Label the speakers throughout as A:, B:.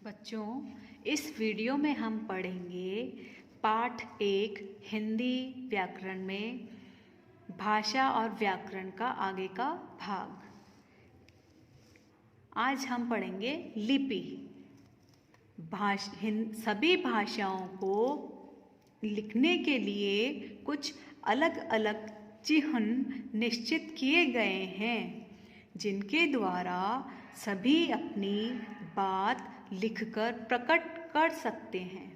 A: बच्चों, इस वीडियो में हम पढ़ेंगे पाठ 1 हिंदी व्याकरण में भाषा और व्याकरण का आगे का भाग। आज हम पढ़ेंगे लिपि। सभी भाषाओं को लिखने के लिए कुछ अलग अलग चिह्न निश्चित किए गए हैं, जिनके द्वारा सभी अपनी बात लिखकर प्रकट कर सकते हैं।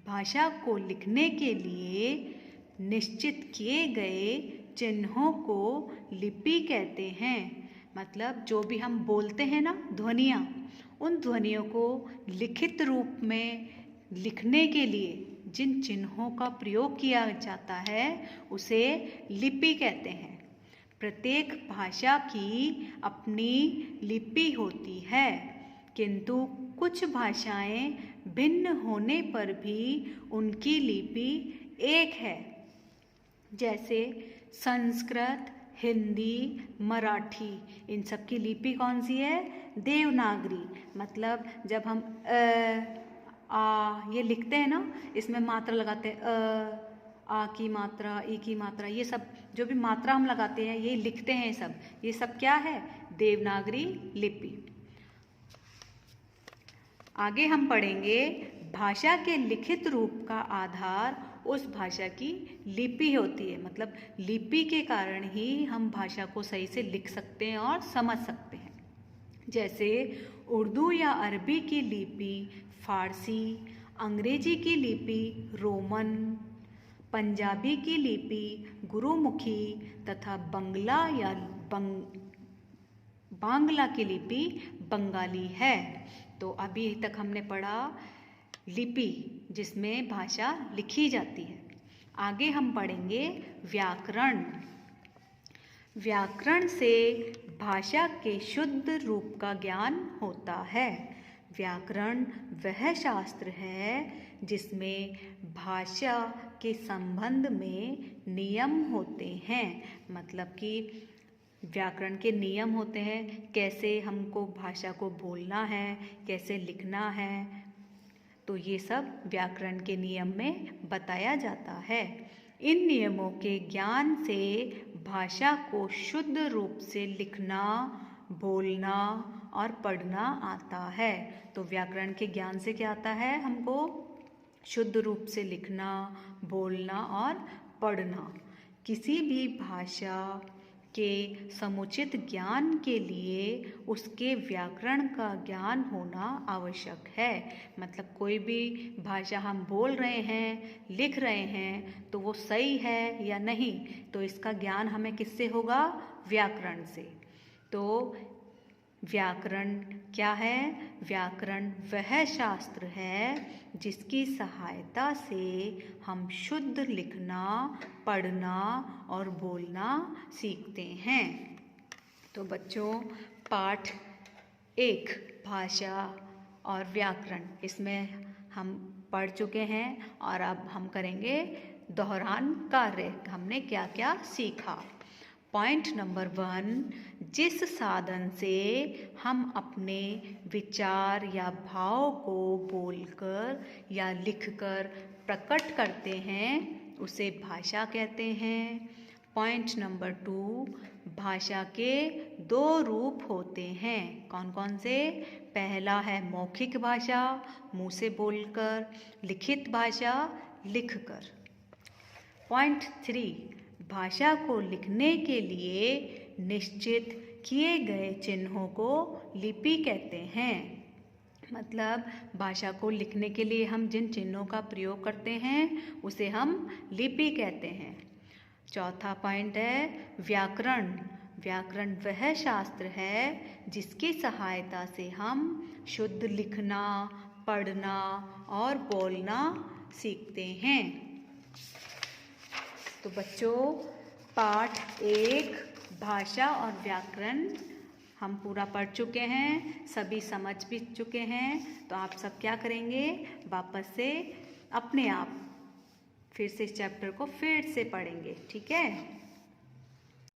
A: भाषा को लिखने के लिए निश्चित किए गए चिन्हों को लिपि कहते हैं। मतलब जो भी हम बोलते हैं ना, ध्वनियाँ, उन ध्वनियों को लिखित रूप में लिखने के लिए जिन चिन्हों का प्रयोग किया जाता है उसे लिपि कहते हैं। प्रत्येक भाषा की अपनी लिपि होती है, किंतु कुछ भाषाएं भिन्न होने पर भी उनकी लिपि एक है। जैसे संस्कृत, हिंदी, मराठी, इन सब की लिपि कौन सी है? देवनागरी। मतलब जब हम ये लिखते हैं ना, इसमें मात्रा लगाते हैं, आ की मात्रा, ई की मात्रा, ये सब जो भी मात्रा हम लगाते हैं, ये लिखते हैं, ये सब क्या है? देवनागरी लिपि। आगे हम पढ़ेंगे भाषा के लिखित रूप का आधार उस भाषा की लिपि होती है। मतलब लिपि के कारण ही हम भाषा को सही से लिख सकते हैं और समझ सकते हैं। जैसे उर्दू या अरबी की लिपि फारसी, अंग्रेजी की लिपि रोमन, पंजाबी की लिपि गुरुमुखी तथा बांग्ला की लिपि बंगाली है। तो अभी तक हमने पढ़ा लिपि, जिसमें भाषा लिखी जाती है। आगे हम पढ़ेंगे व्याकरण। व्याकरण से भाषा के शुद्ध रूप का ज्ञान होता है। व्याकरण वह शास्त्र है जिसमें भाषा के संबंध में नियम होते हैं। मतलब कि व्याकरण के नियम होते हैं, कैसे हमको भाषा को बोलना है, कैसे लिखना है। तो ये सब व्याकरण के नियम में बताया जाता है। इन नियमों के ज्ञान से भाषा को शुद्ध रूप से लिखना, बोलना और पढ़ना आता है। तो व्याकरण के ज्ञान से क्या आता है? हमको शुद्ध रूप से लिखना, बोलना और पढ़ना। किसी भी भाषा के समुचित ज्ञान के लिए उसके व्याकरण का ज्ञान होना आवश्यक है। मतलब कोई भी भाषा हम बोल रहे हैं, लिख रहे हैं, तो वो सही है या नहीं, तो इसका ज्ञान हमें किससे होगा? व्याकरण से। तो व्याकरण क्या है? व्याकरण वह शास्त्र है जिसकी सहायता से हम शुद्ध लिखना, पढ़ना और बोलना सीखते हैं। तो बच्चों, पाठ 1 भाषा और व्याकरण, इसमें हम पढ़ चुके हैं और अब हम करेंगे दोहरान कार्य। हमने क्या क्या सीखा? पॉइंट नंबर 1, जिस साधन से हम अपने विचार या भाव को बोलकर या लिखकर प्रकट करते हैं उसे भाषा कहते हैं। पॉइंट नंबर 2, भाषा के 2 रूप होते हैं। कौन कौन से? पहला है मौखिक भाषा, मुँह से बोलकर, लिखित भाषा, लिखकर। पॉइंट 3, भाषा को लिखने के लिए निश्चित किए गए चिन्हों को लिपि कहते हैं। मतलब भाषा को लिखने के लिए हम जिन चिन्हों का प्रयोग करते हैं उसे हम लिपि कहते हैं। चौथा पॉइंट है व्याकरण। व्याकरण वह शास्त्र है जिसकी सहायता से हम शुद्ध लिखना, पढ़ना और बोलना सीखते हैं। तो बच्चों, पाठ 1 भाषा और व्याकरण हम पूरा पढ़ चुके हैं, सभी समझ भी चुके हैं। तो आप सब क्या करेंगे? वापस से अपने आप फिर से इस चैप्टर को फिर से पढ़ेंगे, ठीक है?